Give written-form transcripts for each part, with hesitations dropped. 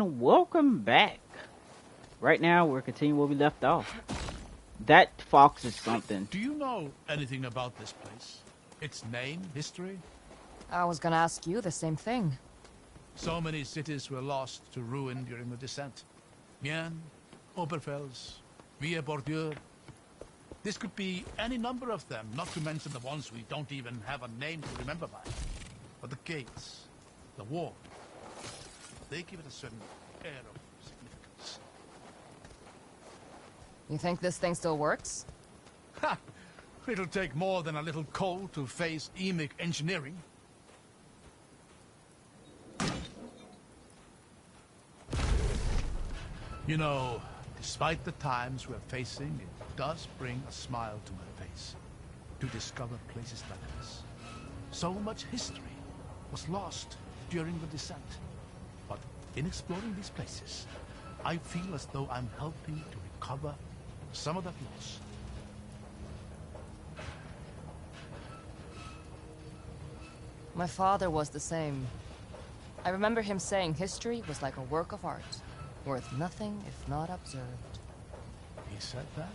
Welcome back. Right now, we're continuing where we left off. That fox is something. Do you know anything about this place? Its name, history? I was gonna ask you the same thing. So many cities were lost to ruin during the descent. Mien, Oberfels, Villa Bordure. This could be any number of them, not to mention the ones we don't even have a name to remember by. But the gates, the wall, they give it a certain air of significance. You think this thing still works? Ha! It'll take more than a little coal to face emic engineering. You know, despite the times we're facing, it does bring a smile to my face to discover places like this. So much history was lost during the descent. But in exploring these places, I feel as though I'm helping to recover some of that loss. My father was the same. I remember him saying history was like a work of art, worth nothing if not observed. He said that?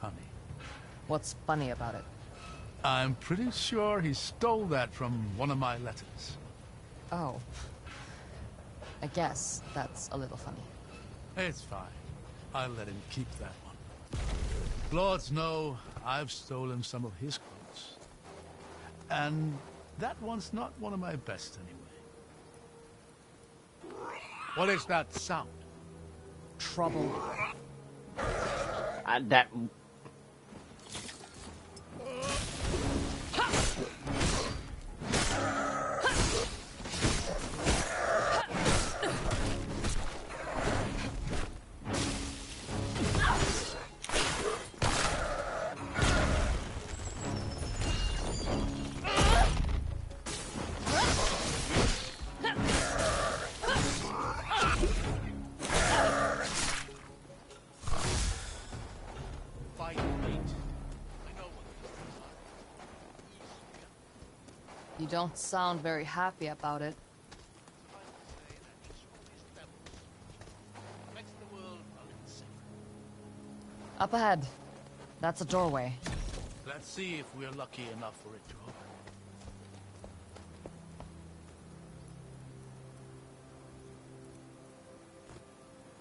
Funny. What's funny about it? I'm pretty sure he stole that from one of my letters. Oh. I guess that's a little funny. It's fine. I'll let him keep that one. Lords know I've stolen some of his quotes. And that one's not one of my best anyway. What is that sound? Trouble. That. You don't sound very happy about it. Up ahead. That's a doorway. Let's see if we're lucky enough for it to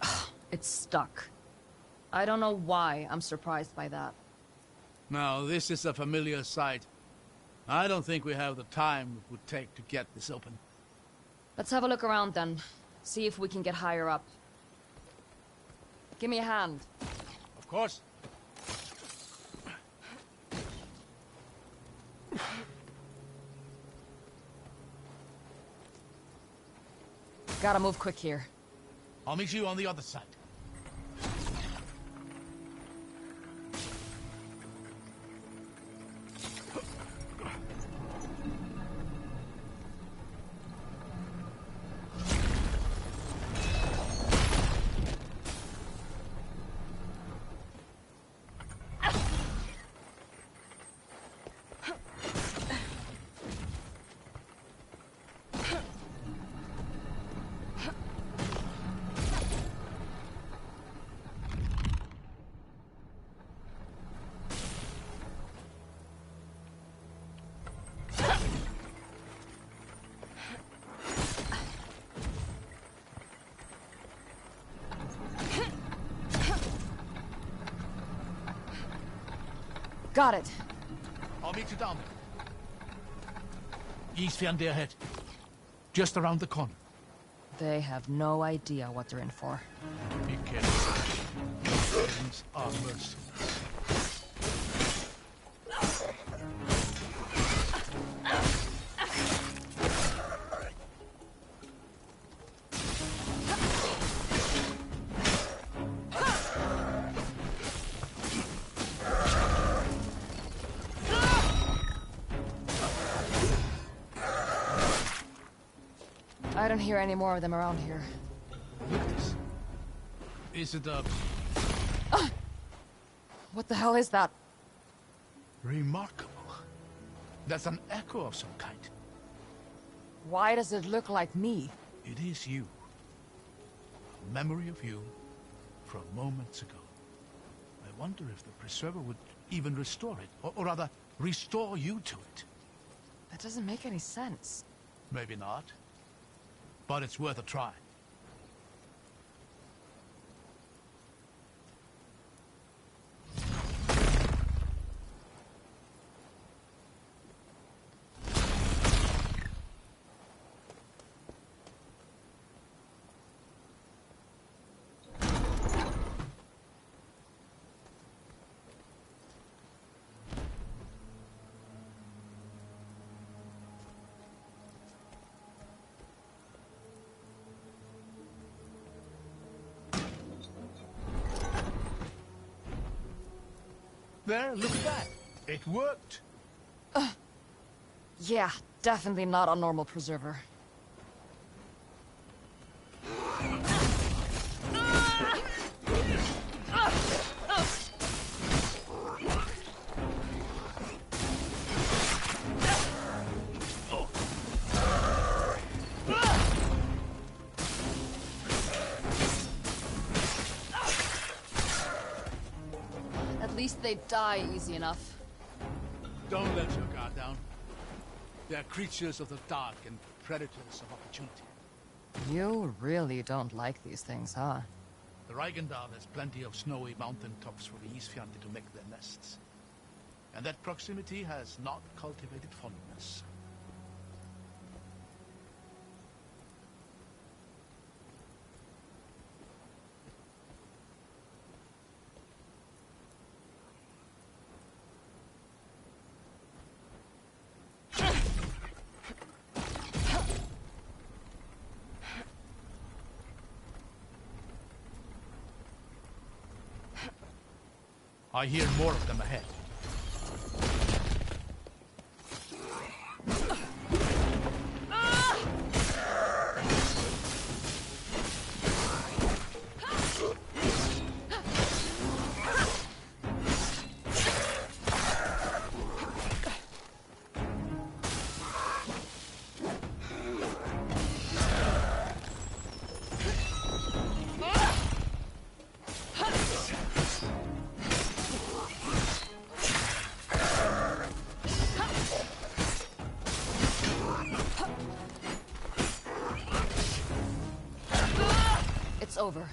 open. It's stuck. I don't know why I'm surprised by that. Now, this is a familiar sight. I don't think we have the time it would take to get this open. Let's have a look around then. See if we can get higher up. Give me a hand. Of course. Gotta move quick here. I'll meet you on the other side. Got it. I'll meet you down there. East van der Head. Just around the corner. They have no idea what they're in for. Be careful. Things are merciless. I don't hear any more of them around here. Look at this. Is it a... What the hell is that? Remarkable. That's an echo of some kind. Why does it look like me? It is you. memory of you from moments ago. I wonder if the preserver would even restore it, or rather, restore you to it. That doesn't make any sense. Maybe not, but it's worth a try. There, look at that. It worked. Yeah, definitely not a normal preserver. At least they die easy enough. Don't let your guard down. They're creatures of the dark and predators of opportunity. You really don't like these things, huh? The Reichendal has plenty of snowy mountain tops for the Isfjandi to make their nests. And that proximity has not cultivated fondness. I hear more of them ahead. It's over.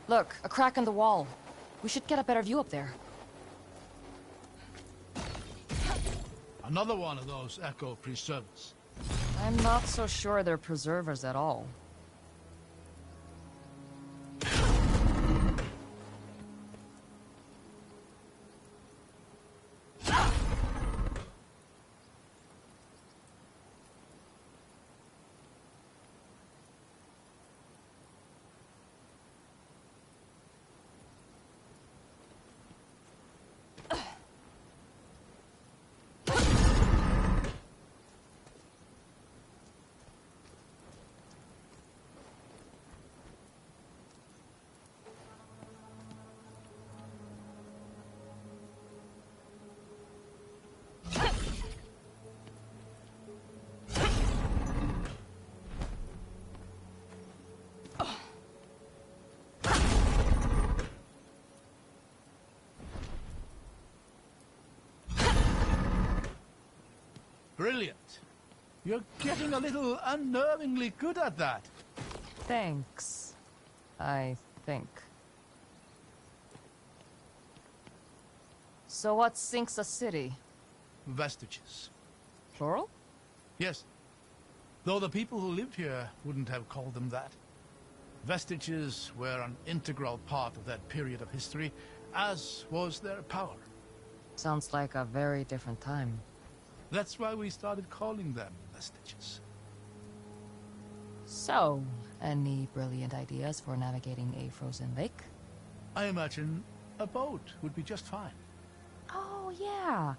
Look, a crack in the wall. We should get a better view up there. Another one of those echo preservers. I'm not so sure they're preservers at all. Brilliant. You're getting a little unnervingly good at that. Thanks. I think. So what sinks a city? Vestiges. Plural? Yes. Though the people who lived here wouldn't have called them that. Vestiges were an integral part of that period of history, as was their power. Sounds like a very different time. That's why we started calling them vestiges. So, any brilliant ideas for navigating a frozen lake? I imagine a boat would be just fine. Oh, yeah.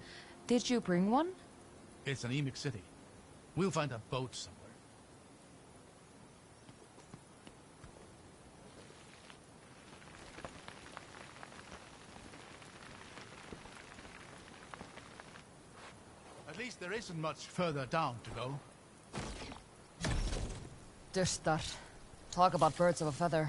Did you bring one? It's an Emic city. We'll find a boat somewhere. At least there isn't much further down to go. Dystar. Talk about birds of a feather.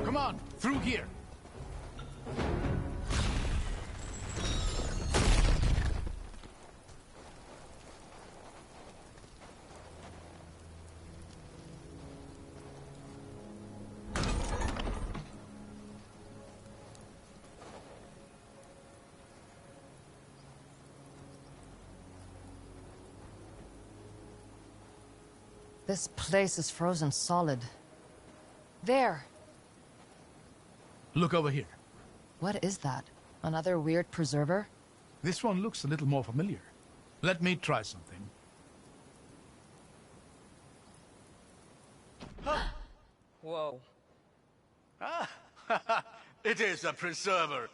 Come on, through here. This place is frozen solid. There! Look over here. What is that? Another weird preserver? This one looks a little more familiar. Let me try something. Whoa. Ah, it is a preserver.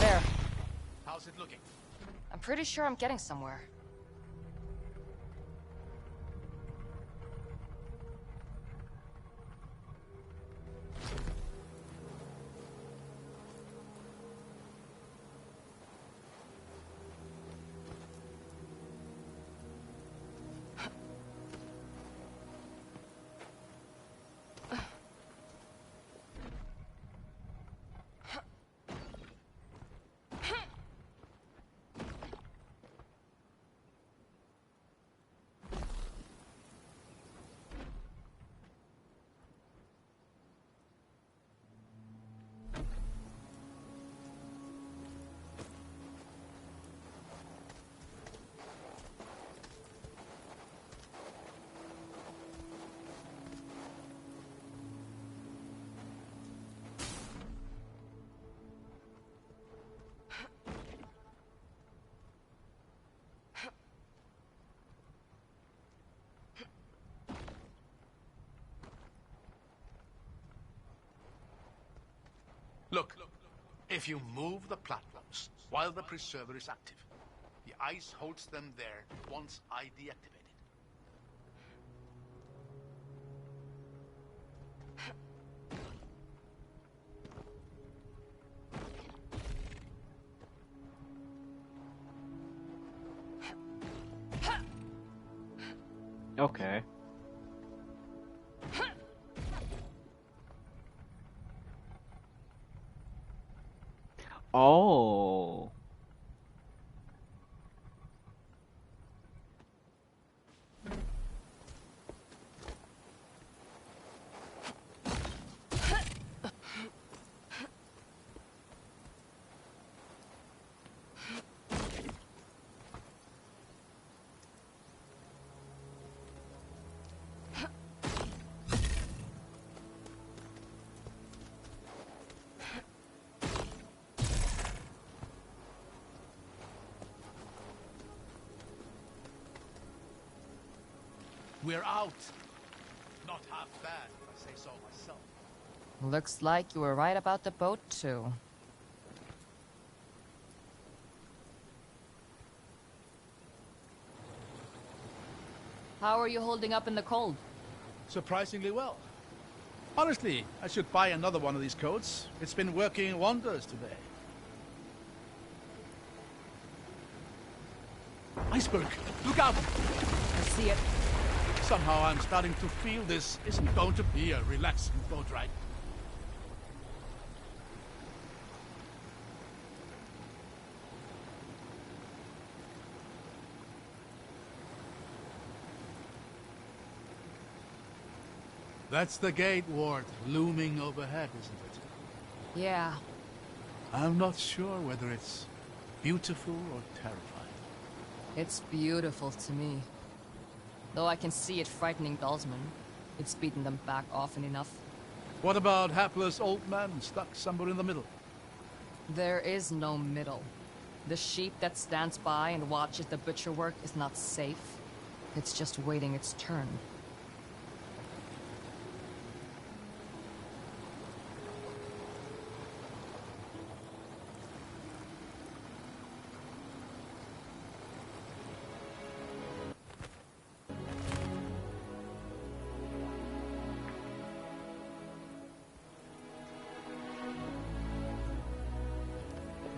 There. How's it looking? I'm pretty sure I'm getting somewhere. Look, if you move the platforms while the preserver is active, the ice holds them there once I deactivate it. Okay. Oh. We're out. Not half bad, if I say so myself. Looks like you were right about the boat, too. How are you holding up in the cold? Surprisingly well. Honestly, I should buy another one of these coats. It's been working wonders today. Iceberg! Look out! I see it. Somehow I'm starting to feel this isn't going to be a relaxing boat ride. That's the gate ward looming overhead, isn't it? Yeah. I'm not sure whether it's beautiful or terrifying. It's beautiful to me. Though I can see it frightening Dalsman. It's beaten them back often enough. What about hapless old men stuck somewhere in the middle? There is no middle. The sheep that stands by and watches the butcher work is not safe. It's just waiting its turn.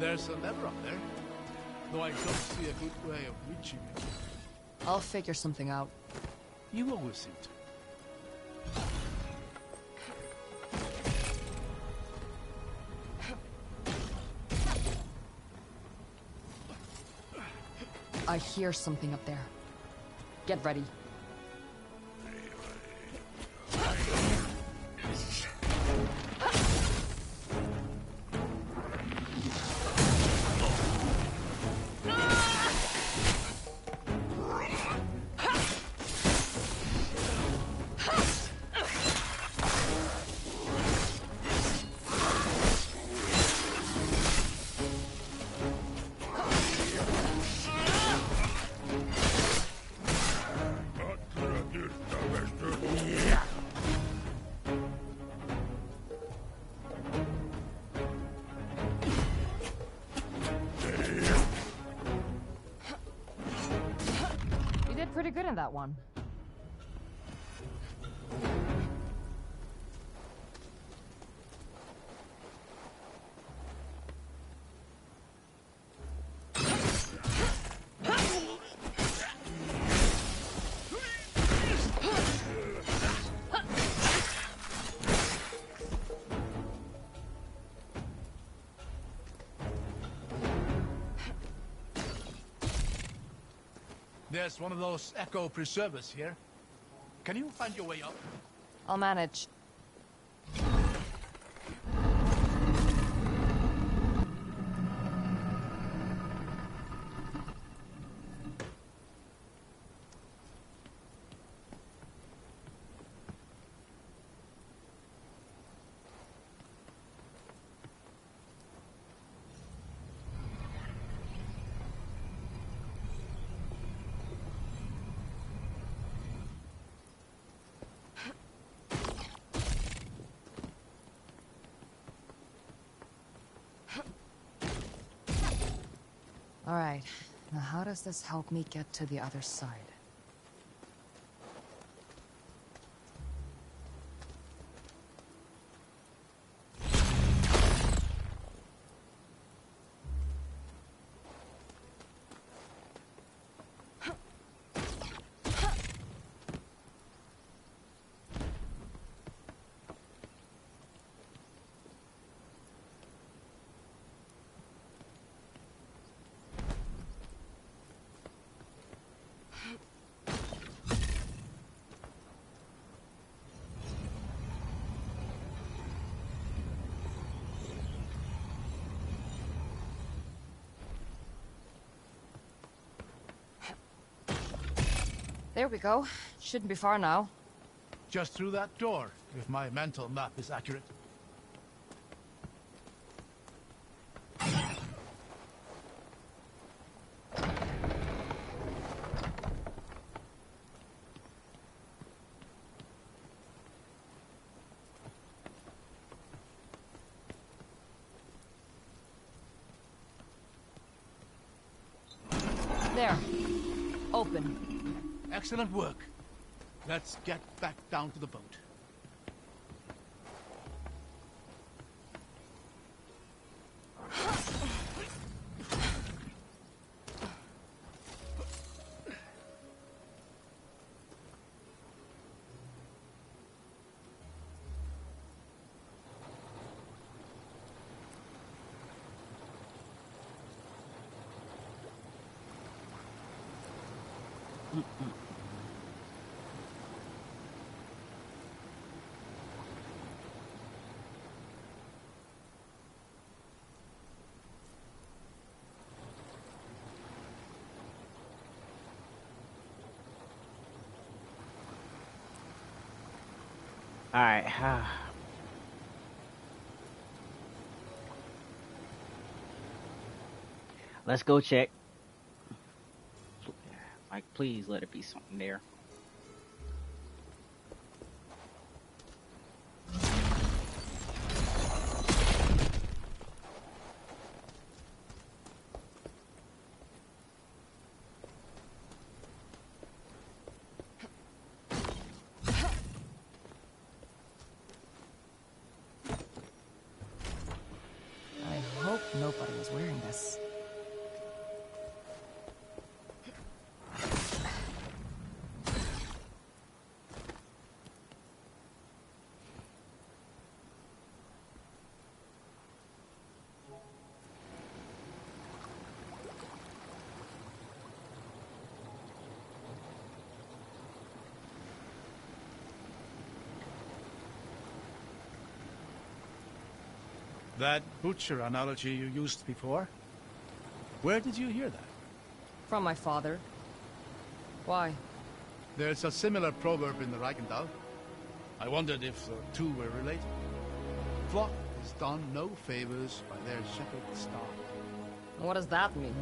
There's a lever up there, though I don't see a good way of reaching it. I'll figure something out. You always seem to. I hear something up there. Get ready. You did pretty good in that one. There's one of those echo preservers here. Can you find your way up? I'll manage. All right. Now how does this help me get to the other side? There we go. Shouldn't be far now. Just through that door, if my mental map is accurate. There. Open. Excellent work. Let's get back down to the boat. All right. Let's go check. Like, please let it be something there. I hope nobody is wearing this. That butcher analogy you used before? Where did you hear that? From my father. Why? There's a similar proverb in the Reichendal. I wondered if the two were related. Flock is done no favors by their shepherd star. What does that mean?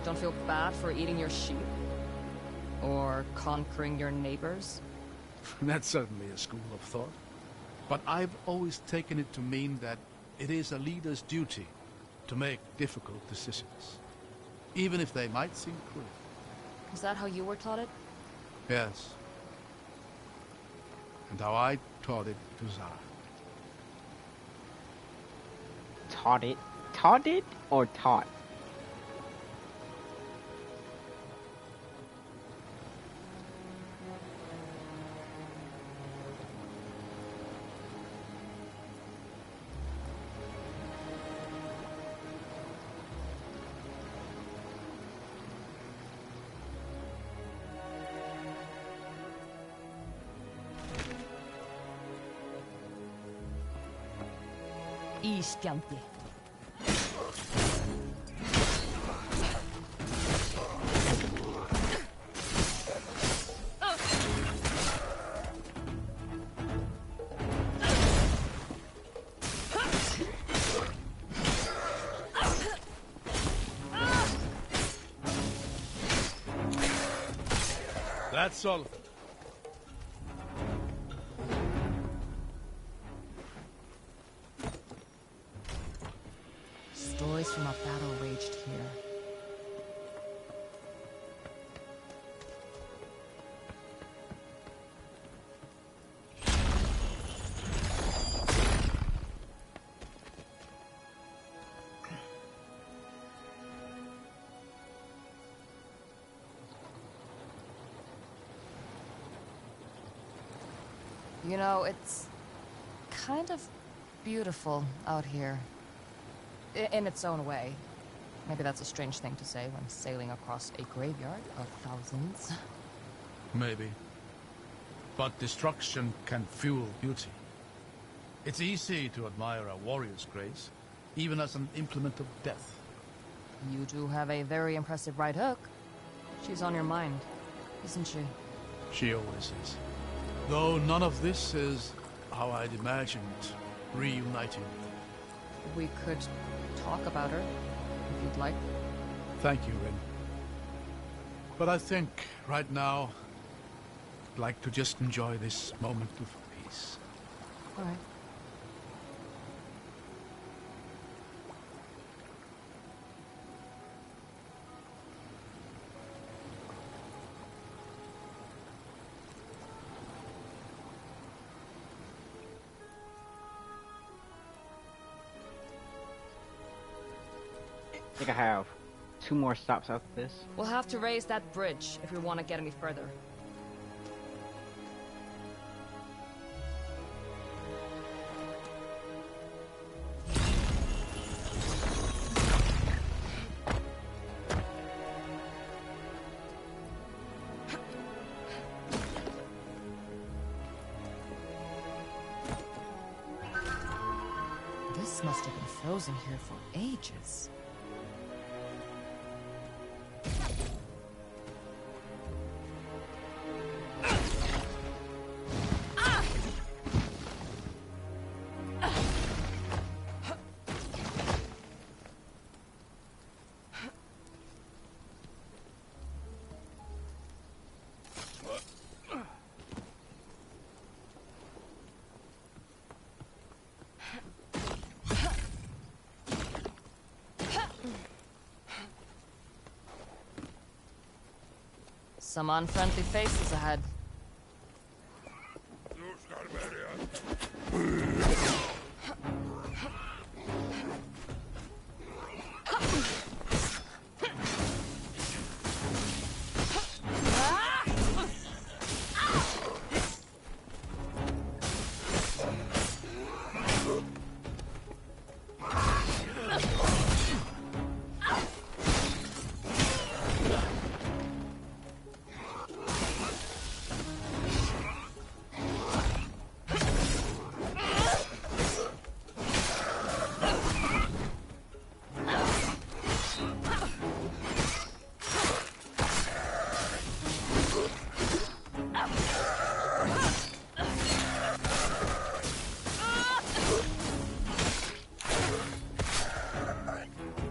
Don't feel bad for eating your sheep? Or conquering your neighbors? That's certainly a school of thought. But I've always taken it to mean that it is a leader's duty to make difficult decisions, even if they might seem cruel. Is that how you were taught it? Yes. And how I taught it to Zara. Taught it? Taught it or taught? Iskjanti. That's all. Stories from a battle waged here. You know, it's kind of beautiful out here. In its own way. Maybe that's a strange thing to say when sailing across a graveyard of thousands. Maybe. But destruction can fuel beauty. It's easy to admire a warrior's grace, even as an implement of death. You do have a very impressive right hook. She's on your mind, isn't she? She always is. Though none of this is how I'd imagined reuniting. We could talk about her, if you'd like. Thank you, Rin. But I think, right now, I'd like to just enjoy this moment of peace. All right. think I have 2 more stops after this. We'll have to raise that bridge if we want to get any further. This must have been frozen here for ages. Some unfriendly faces ahead.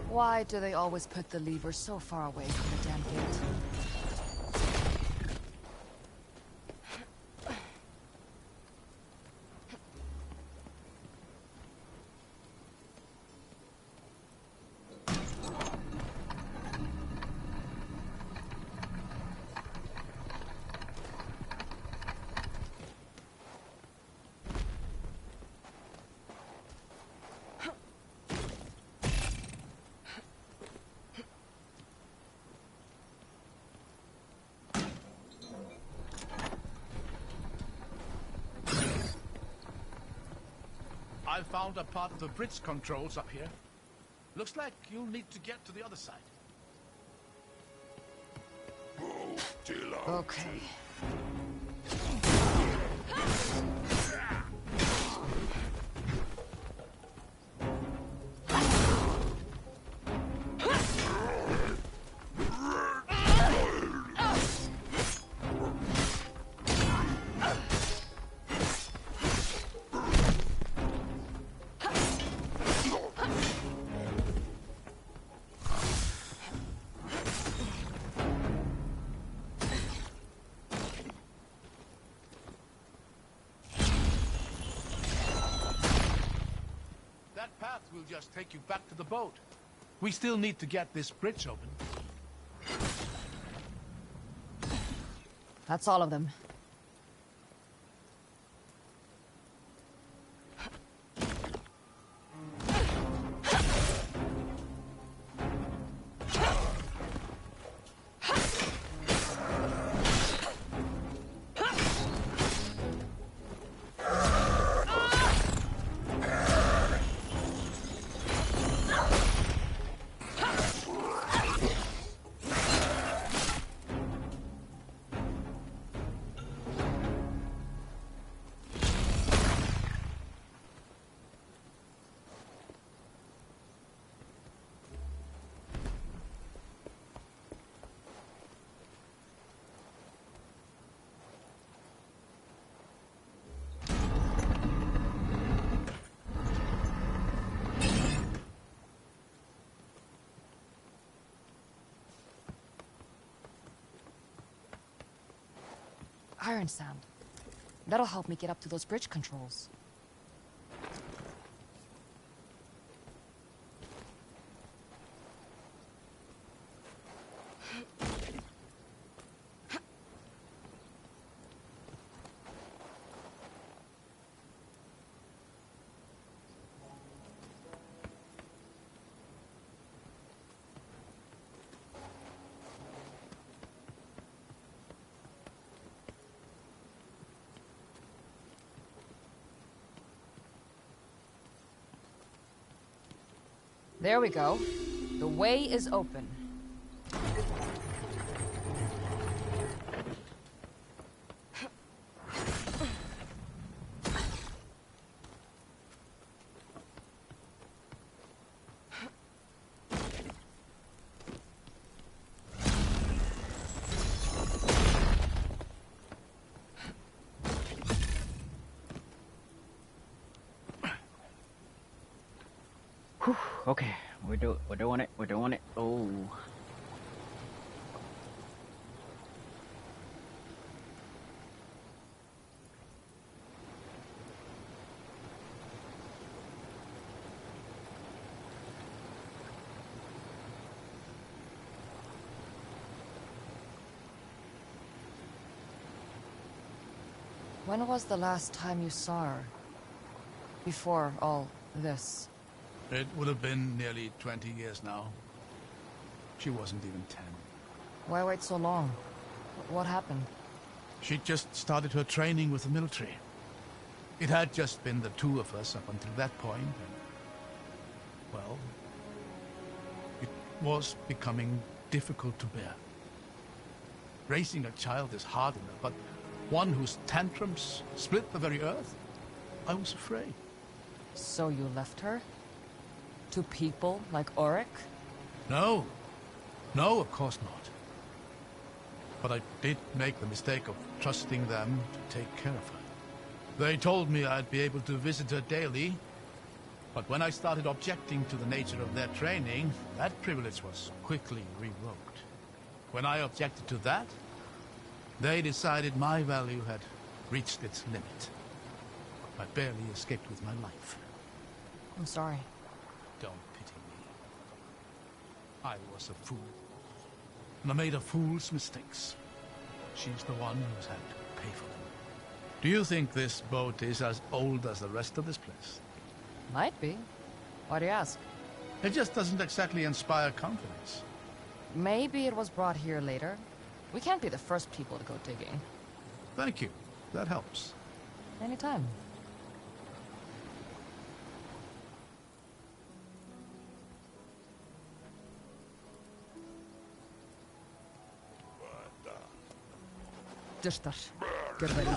Why do they always put the lever so far away from the damn gate? I found a part of the bridge controls up here. Looks like you'll need to get to the other side. Okay. That path will just take you back to the boat. We still need to get this bridge open. That's all of them. Iron sand. That'll help me get up to those bridge controls. There we go. The way is open. Whew, okay, we're doing it. We're doing it. Oh. When was the last time you saw her? Before all this? It would have been nearly 20 years now. She wasn't even 10. Why wait so long? What happened? She just started her training with the military. It had just been the two of us up until that point, and, well, it was becoming difficult to bear. Raising a child is hard enough, but one whose tantrums split the very earth? I was afraid. So you left her? To people like Auric? No. No, of course not. But I did make the mistake of trusting them to take care of her. They told me I'd be able to visit her daily, but when I started objecting to the nature of their training, that privilege was quickly revoked. When I objected to that, they decided my value had reached its limit. I barely escaped with my life. I'm sorry. Don't pity me. I was a fool. And I made a fool's mistakes. She's the one who's had to pay for them. Do you think this boat is as old as the rest of this place? Might be. Why do you ask? It just doesn't exactly inspire confidence. Maybe it was brought here later. We can't be the first people to go digging. Thank you. That helps. Anytime. Just get ready.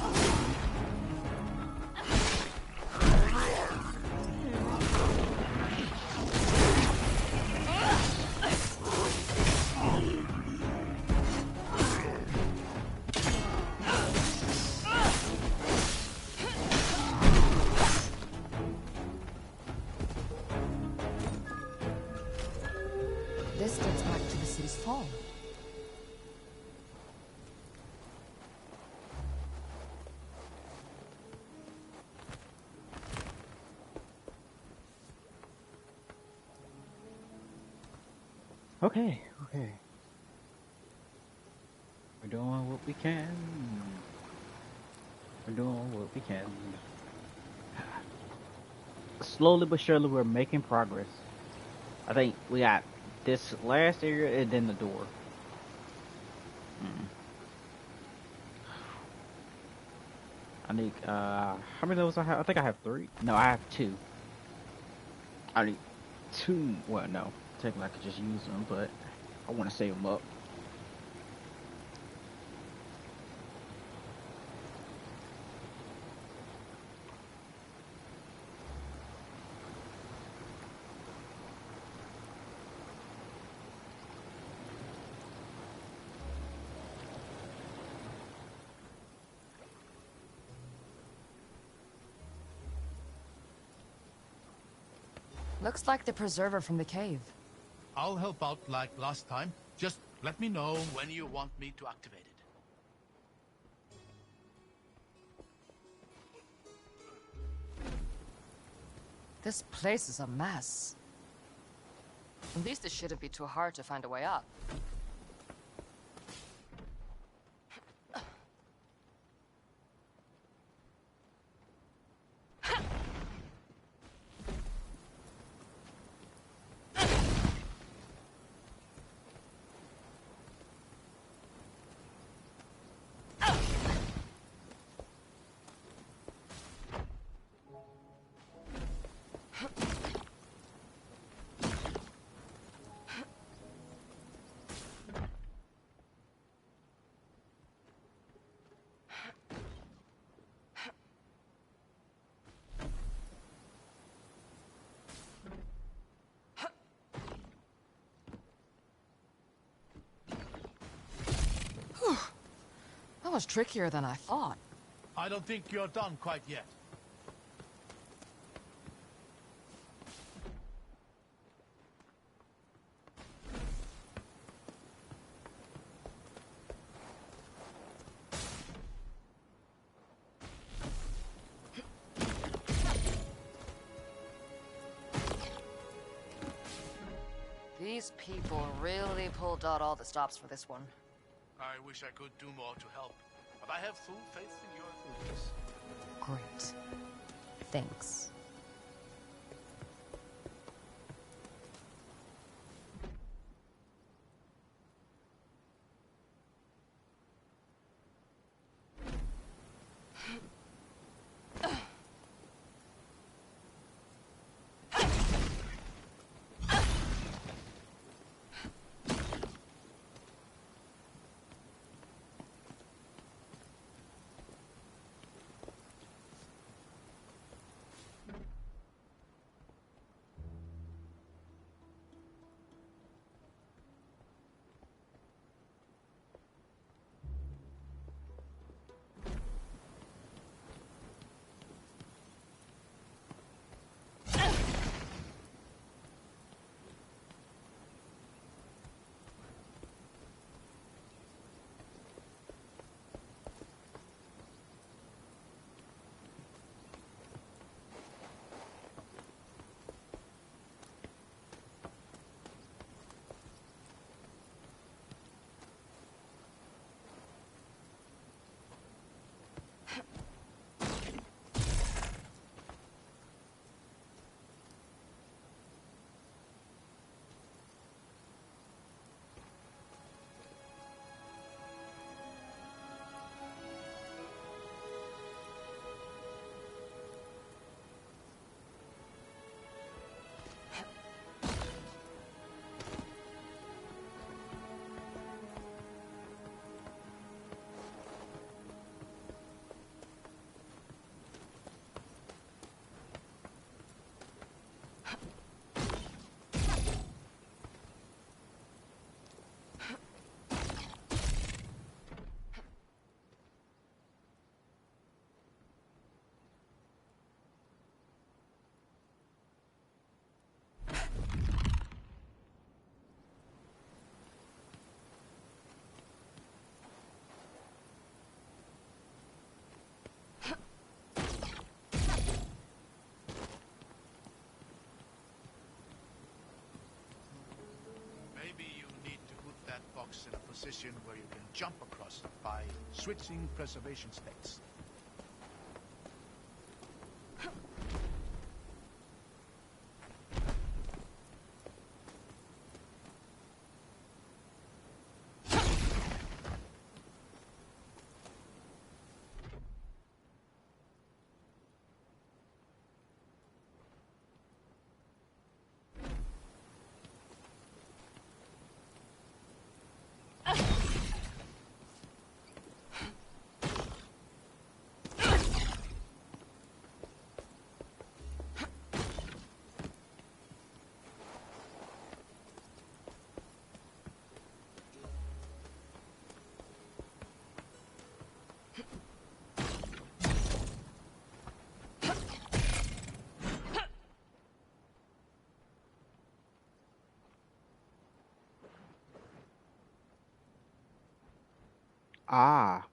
This dates back to the city's fall. Okay, okay. We're doing what we can. We're doing what we can. Slowly but surely, we're making progress. I think we got this last area and then the door. I need, how many of those I have? I think I have 3. No, I have 2. I need 2. Well, no. Technically, I could just use them, but I want to save them up. Looks like the preserver from the cave. I'll help out like last time. Just let me know when you want me to activate it. This place is a mess. At least it shouldn't be too hard to find a way up. was trickier than I thought. I don't think you're done quite yet. These people really pulled out all the stops for this one. I wish I could do more to help, but I have full faith in your abilities. Great. Thanks. Maybe you need to put that box in a position where you can jump across it by switching preservation states. Ah.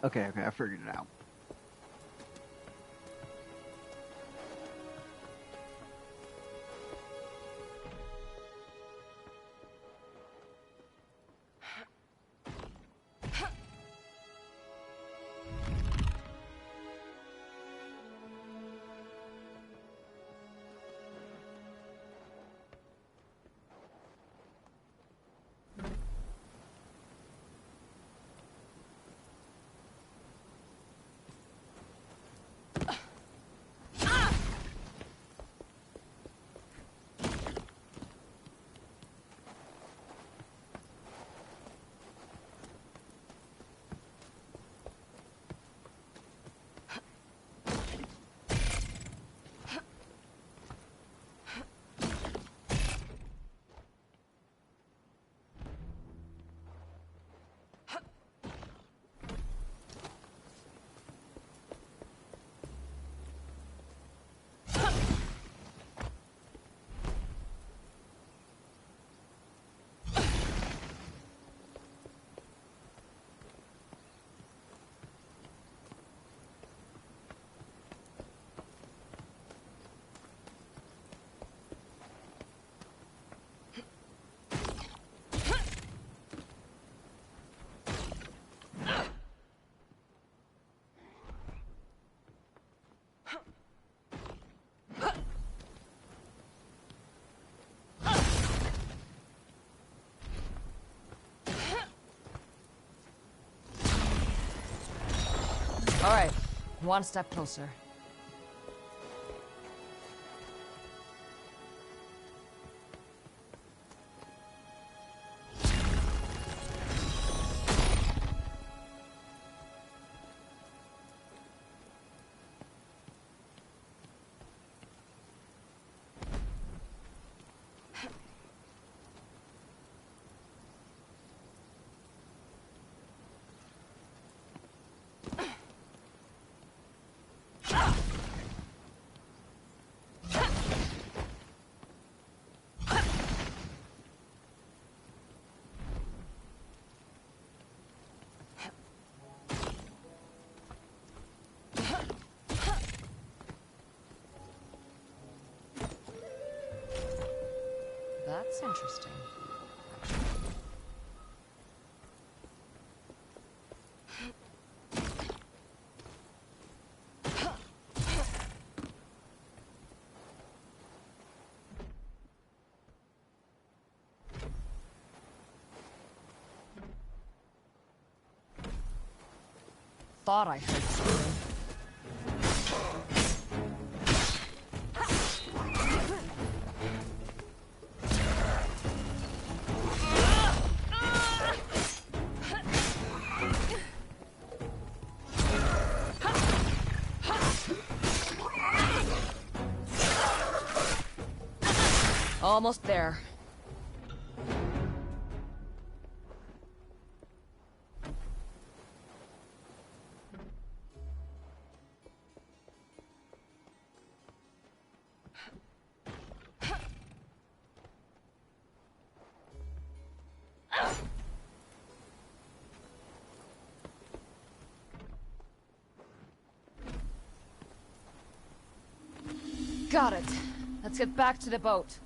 Okay, okay, I figured it out. All right, one step closer. That's interesting. Thought I heard something. Almost there. Got it. Let's get back to the boat.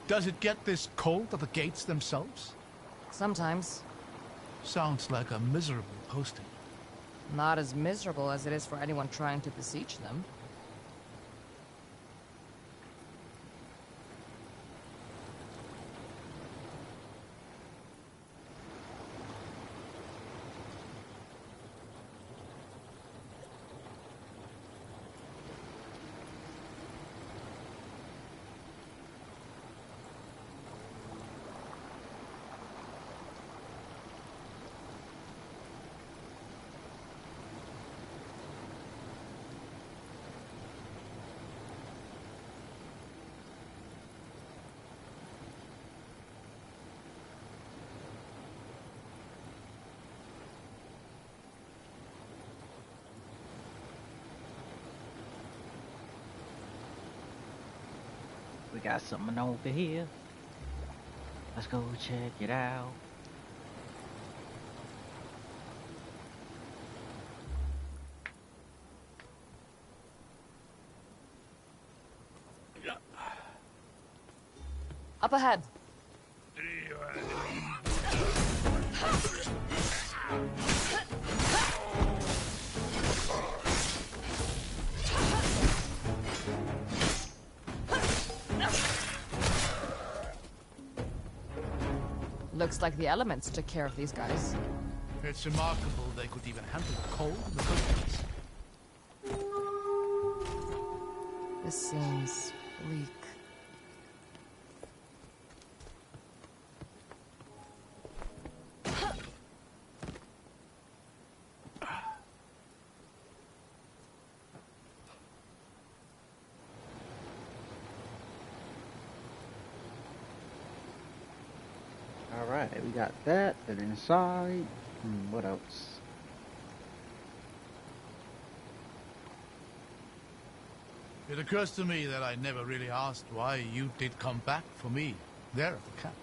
Does it get this cold at the gates themselves? Sometimes. Sounds like a miserable posting. Not as miserable as it is for anyone trying to besiege them. We got something over here. Let's go check it out. Up ahead. Looks like the elements took care of these guys. It's remarkable they could even handle the cold in the first place. This seems bleak. Alright, we got that, and inside. What else? It occurs to me that I never really asked why you did come back for me there at the camp.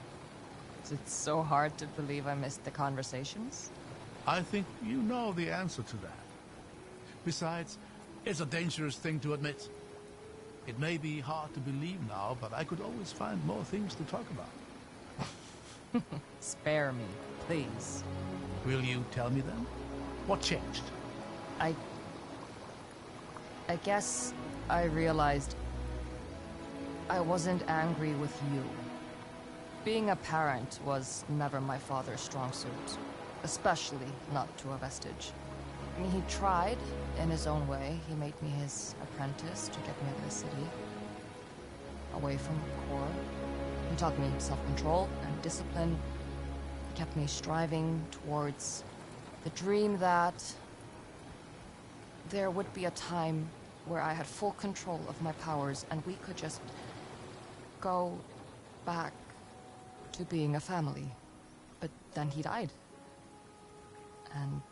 It's so hard to believe I missed the conversations. I think you know the answer to that. Besides, it's a dangerous thing to admit. It may be hard to believe now, but I could always find more things to talk about. Spare me, please. Will you tell me then? What changed? I guess I realized I wasn't angry with you. Being a parent was never my father's strong suit, especially not to a vestige. I mean, he tried in his own way. He made me his apprentice to get me out of the city, away from the core. He taught me self-control and discipline. He kept me striving towards the dream that there would be a time where I had full control of my powers and we could just go back to being a family. But then he died. And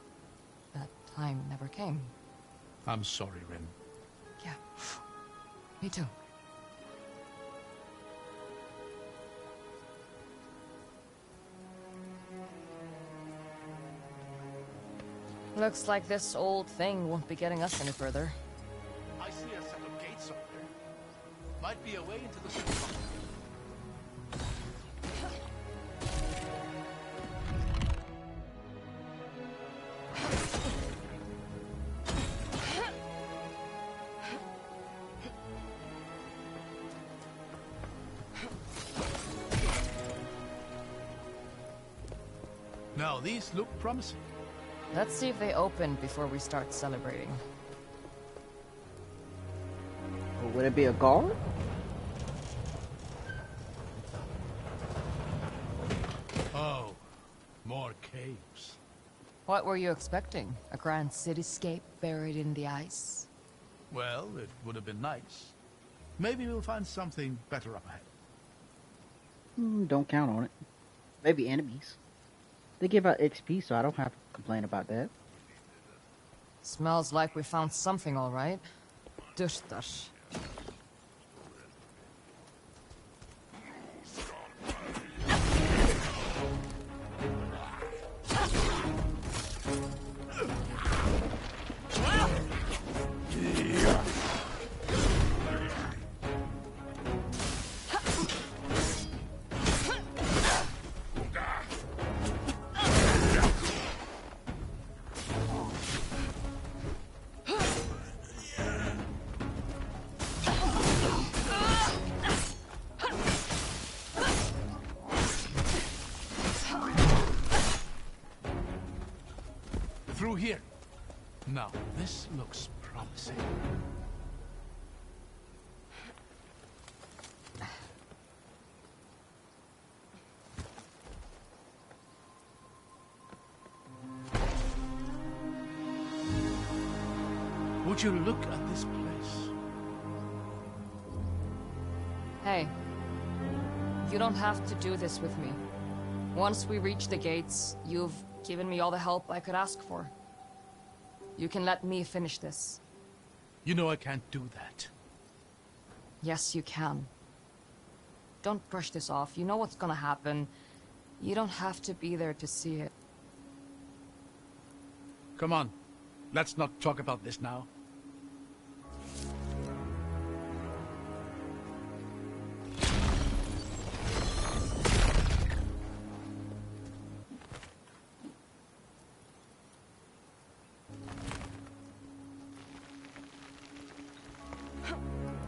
that time never came. I'm sorry, Rin. Yeah, me too. Looks like this old thing won't be getting us any further. I see a set of gates up there. Might be a way into the city. Now, these look promising. Let's see if they open before we start celebrating. Or would it be a guard? Oh, more caves. What were you expecting? A grand cityscape buried in the ice? Well, it would have been nice. Maybe we'll find something better up ahead. Don't count on it. Maybe enemies. They give out XP, so I don't have to complain about that. Smells like we found something, all right. Dush dush. Through here. Now, this looks promising. Would you look at this place? Hey, you don't have to do this with me. Once we reach the gates, you've given me all the help I could ask for. You can let me finish this. You know I can't do that. Yes, you can. Don't brush this off. You know what's gonna happen. You don't have to be there to see it. Come on, let's not talk about this now.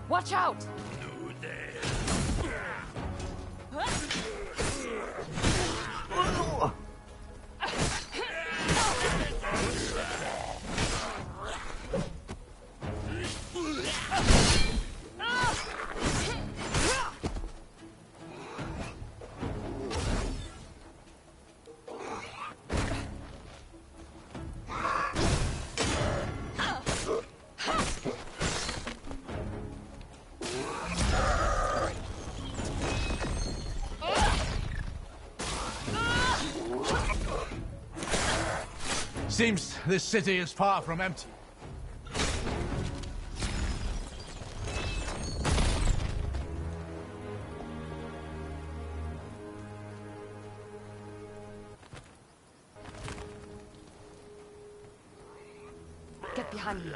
Watch out! Seems this city is far from empty. Get behind me.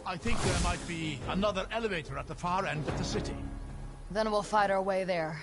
I think there might be another elevator at the far end of the city. Then we'll fight our way there.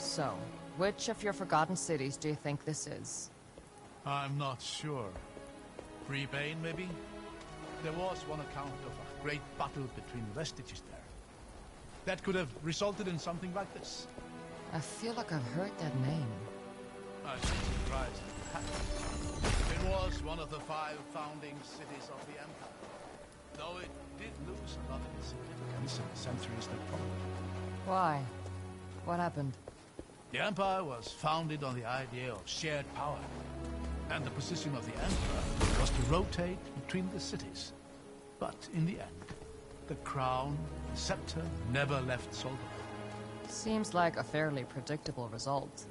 So, which of your forgotten cities do you think this is? I'm not sure. Free Bane, maybe? There was one account of a great battle between vestiges there. That could have resulted in something like this. I feel like I've heard that name. I'm surprised it happened. It was one of the 5 founding cities of the Empire, though it did lose a lot of its significance in the centuries that followed. Why? What happened? The Empire was founded on the idea of shared power, and the position of the Emperor was to rotate between the cities. But in the end, the crown, the scepter, never left Solvang. Seems like a fairly predictable result.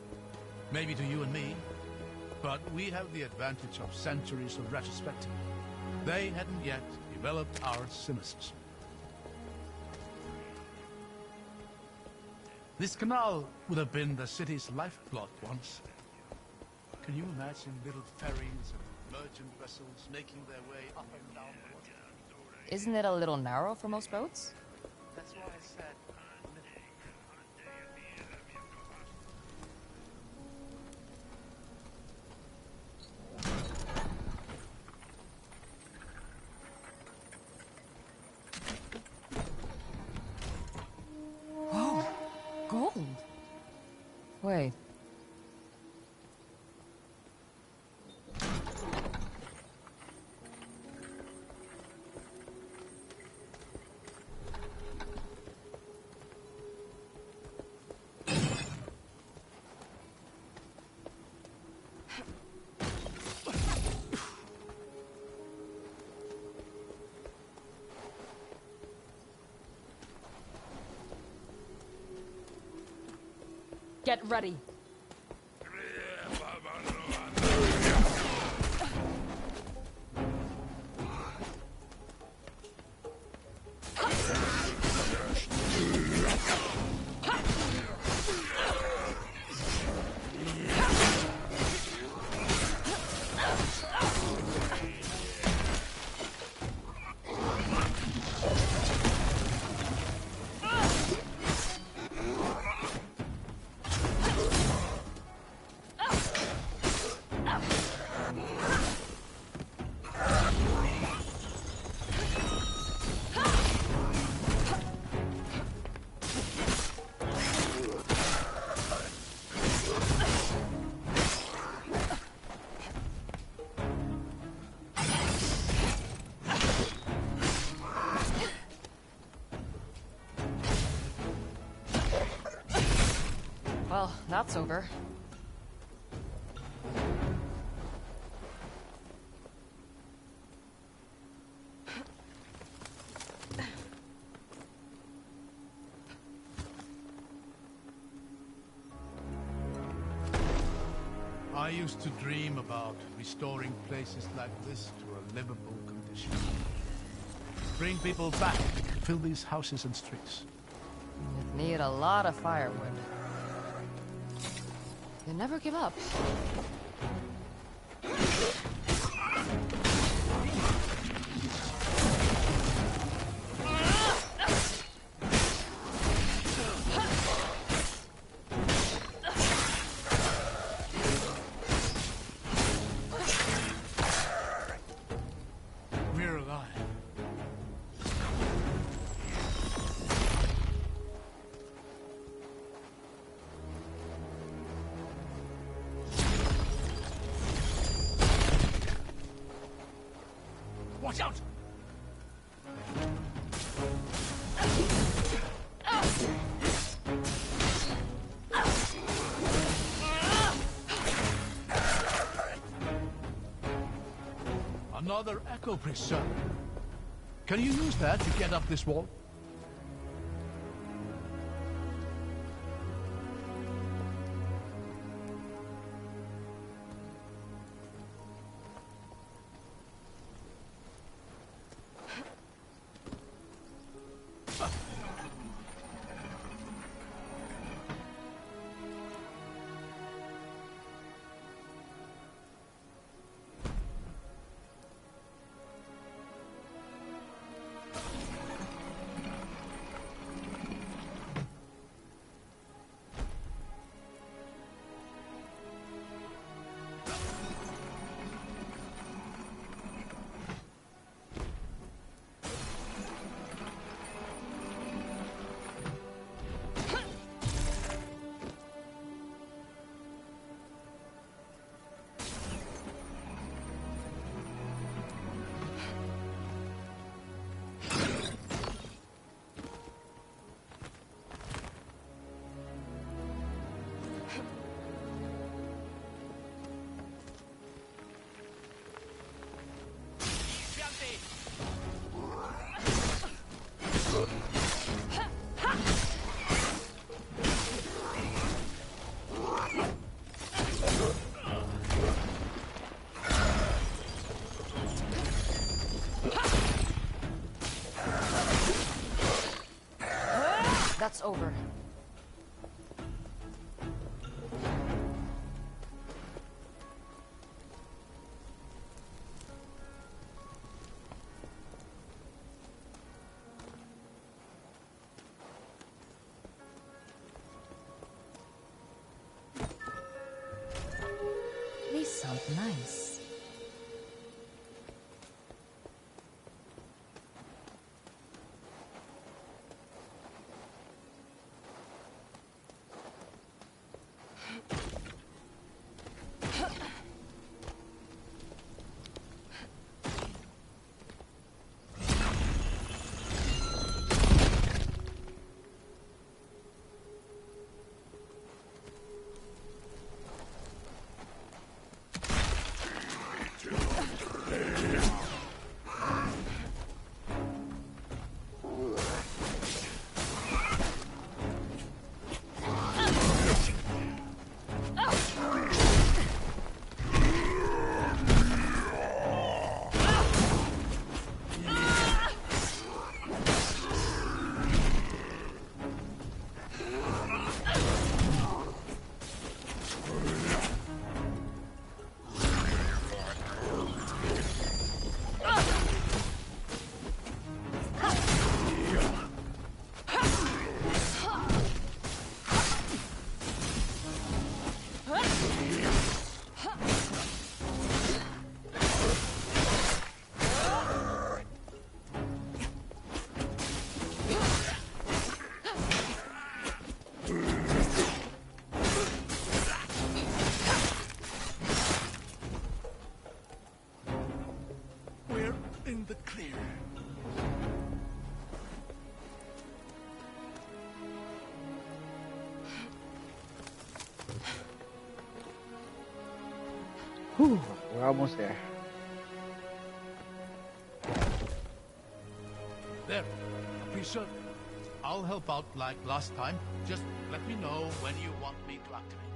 Maybe to you and me, but we have the advantage of centuries of retrospective. They hadn't yet developed our cynicism. This canal would have been the city's lifeblood once. Can you imagine little ferries and merchant vessels making their way up and down the water? Isn't it a little narrow for most boats? That's why I said Whoa! Gold! Wait. Get ready. Well, that's over. I used to dream about restoring places like this to a livable condition. Bring people back to fill these houses and streets. You'd need a lot of firewood. You never give up. We're alive. Watch out! Another echo bridge, sir. Can you use that to get up this wall? That's over. These sound nice. In the clear. Whew, we're almost there. There. Appreciate. I'll help out like last time. Just let me know when you want me to activate it.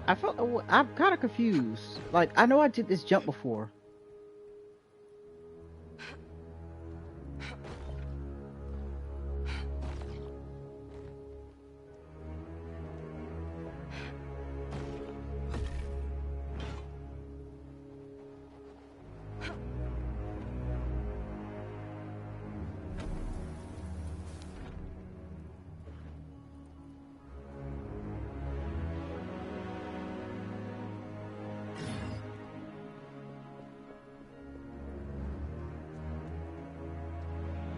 I felt I'm kind of confused. Like I know I did this jump before.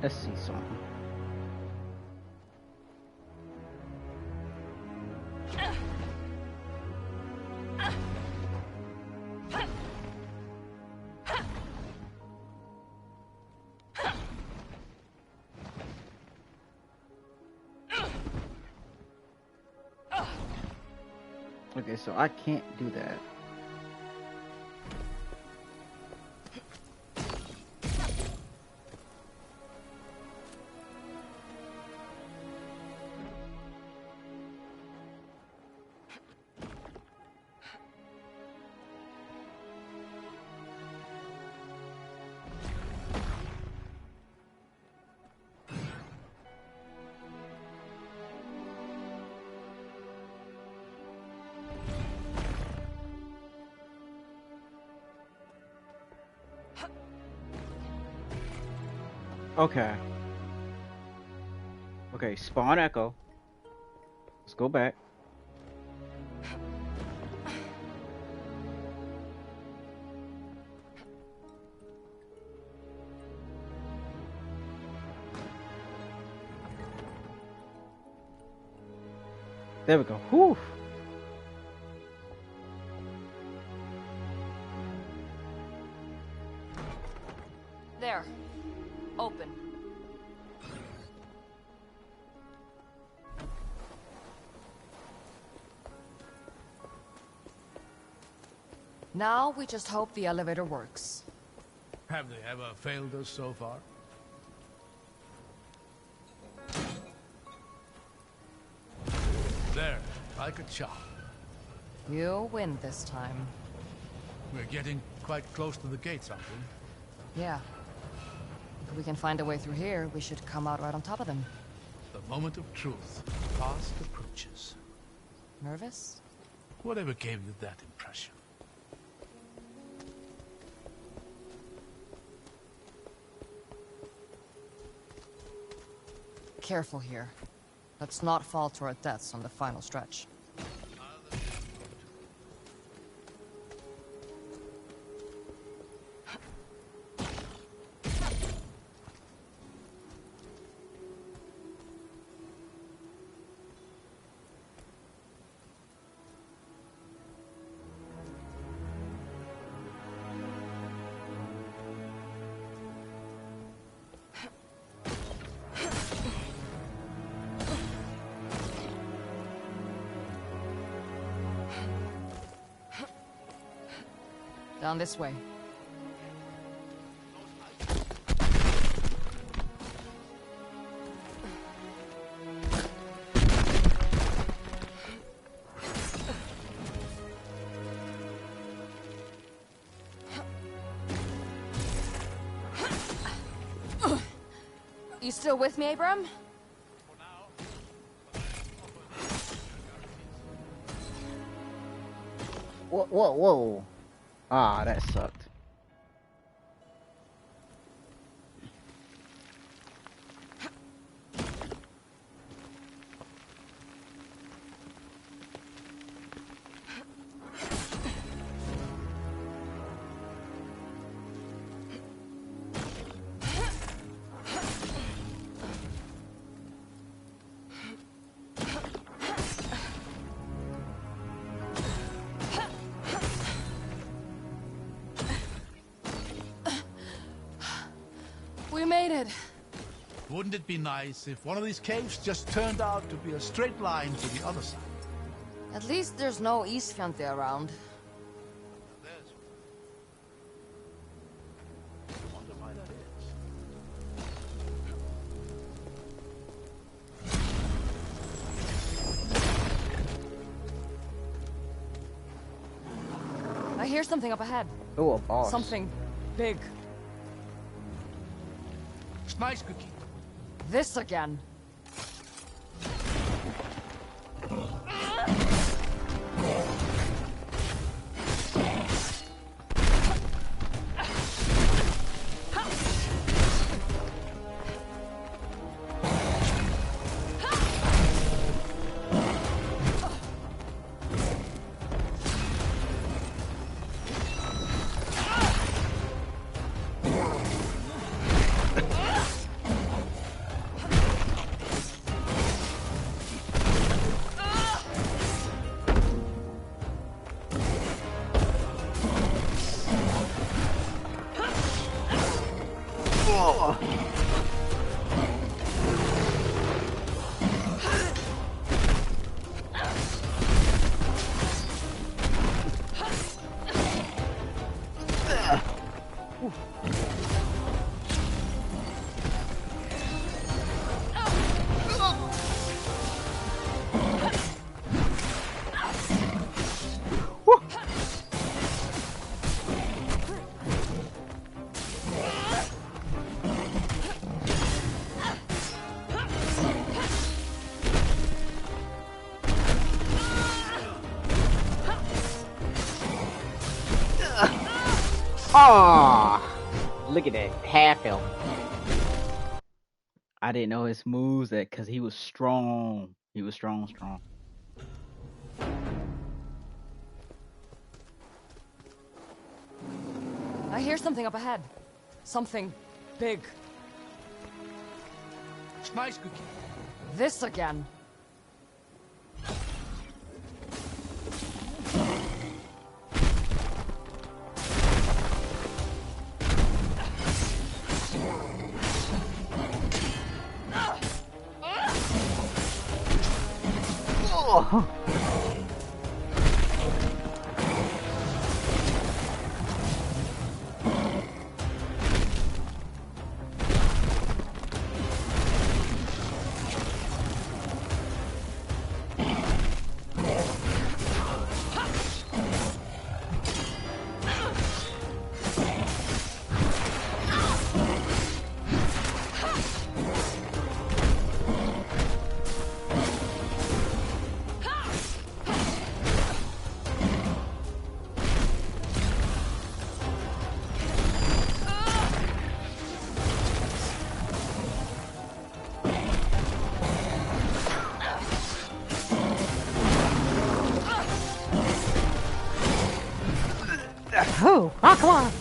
Let's see something. Okay, so I can't do that. Okay. Okay, spawn echo. Let's go back. There we go. Whew. There. Open. Now we just hope the elevator works. Have they ever failed us so far? There, like a charm. You win this time. We're getting quite close to the gates, aren't we? Yeah. If we can find a way through here, we should come out right on top of them. The moment of truth fast approaches. Nervous? Whatever gave you that impression? Careful here. Let's not fall to our deaths on the final stretch. Down this way. You still with me, Abram? Whoa, whoa, whoa. Ah, that sucked. We made it. Wouldn't it be nice if one of these caves just turned out to be a straight line to the other side? At least there's no Eastfjante around. There's... I wonder why that is. I hear something up ahead. Oh, a boss. Something big. Nice cookie. This again. Oh, look at that. Half health. I didn't know his moves that because he was strong. He was strong. I hear something up ahead. Something big. Nice cookie. This again. Oh. Oh, come on.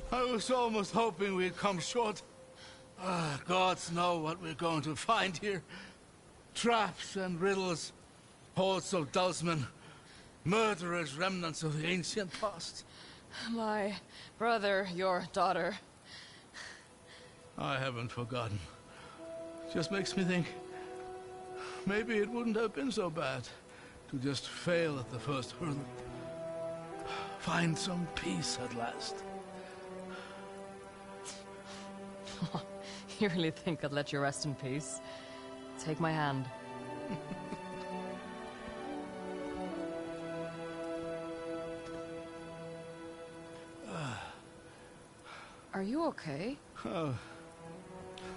I was almost hoping we'd come short. Gods know what we're going to find here. Traps and riddles, hordes of Dulsmen, murderous remnants of the ancient past. My brother, your daughter. I haven't forgotten. Just makes me think, maybe it wouldn't have been so bad to just fail at the first hurdle. Find some peace at last. You really think I'd let you rest in peace? Take my hand. Are you okay?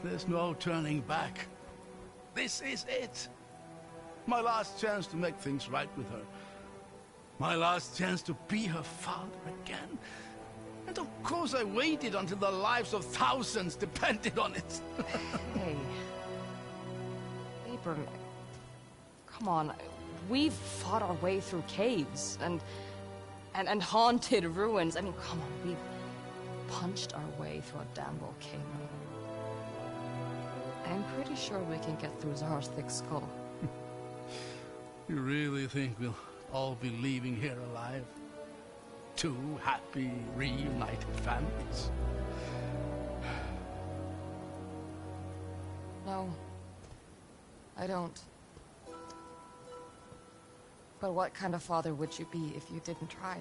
There's no turning back. This is it. My last chance to make things right with her. My last chance to be her father again. And of course I waited until the lives of thousands depended on it. Hey. Abram, come on. We've fought our way through caves and haunted ruins. I mean, come on, we've punched our way through a damn volcano. I'm pretty sure we can get through Zara's thick skull. You really think we'll all be leaving here alive? Two happy, reunited families? No, I don't. But what kind of father would you be if you didn't try?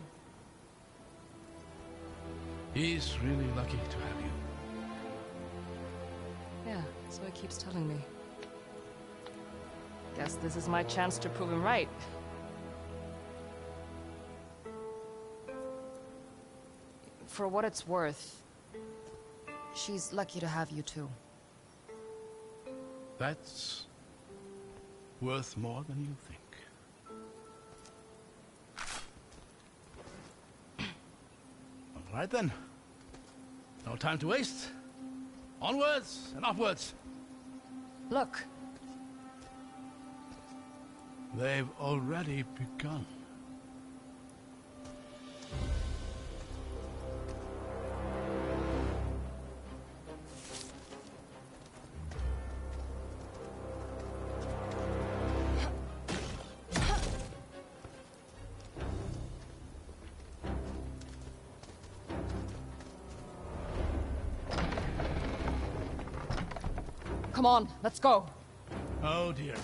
He's really lucky to have you. Yeah, so he keeps telling me. Guess this is my chance to prove him right. For what it's worth, she's lucky to have you too. That's worth more than you think. All right then. No time to waste. Onwards and upwards. Look, They've already begun. come on, let's go. Oh dear.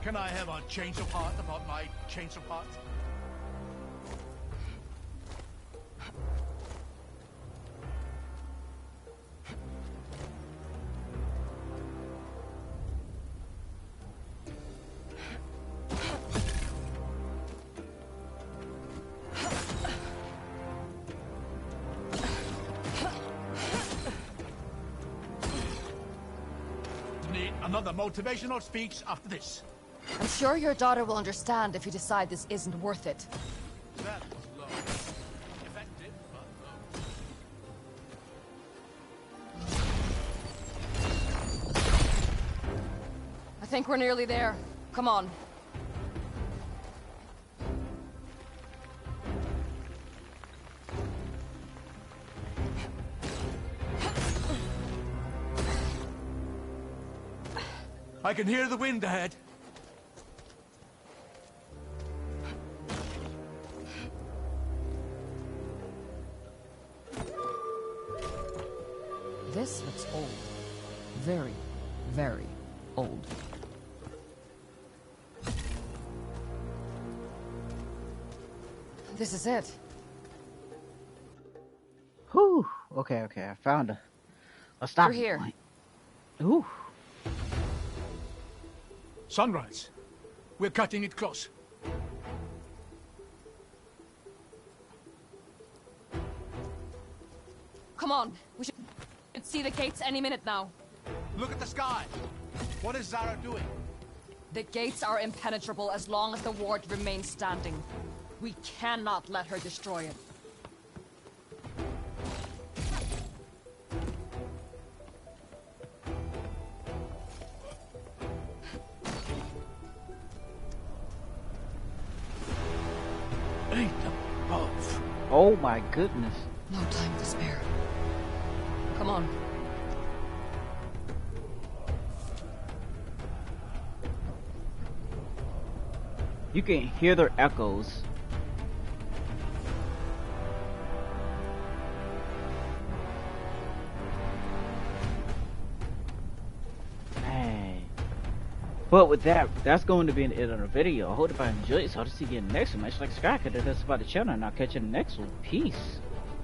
Can I have a change of heart about my change of heart? Need another motivational speech after this. I'm sure your daughter will understand if you decide this isn't worth it. That was low. Effective, but low. I think we're nearly there. Come on. I can hear the wind ahead. This looks old. Very, very old. This is it. Whew. Okay, I found a stop We're here. point. Ooh. Sunrise. We're cutting it close. Come on. We should see the gates any minute now. Look at the sky. What is Zara doing? The gates are impenetrable as long as the ward remains standing. We cannot let her destroy it. Ain't above. Oh my goodness. No time to spare. Come on. You can hear their echoes. Hey. But with that, that's going to be the end of the video. I hope if I enjoyed it, so I'll see you in the next one. Much like Sky, that's about the channel, and I'll catch you in the next one. Peace.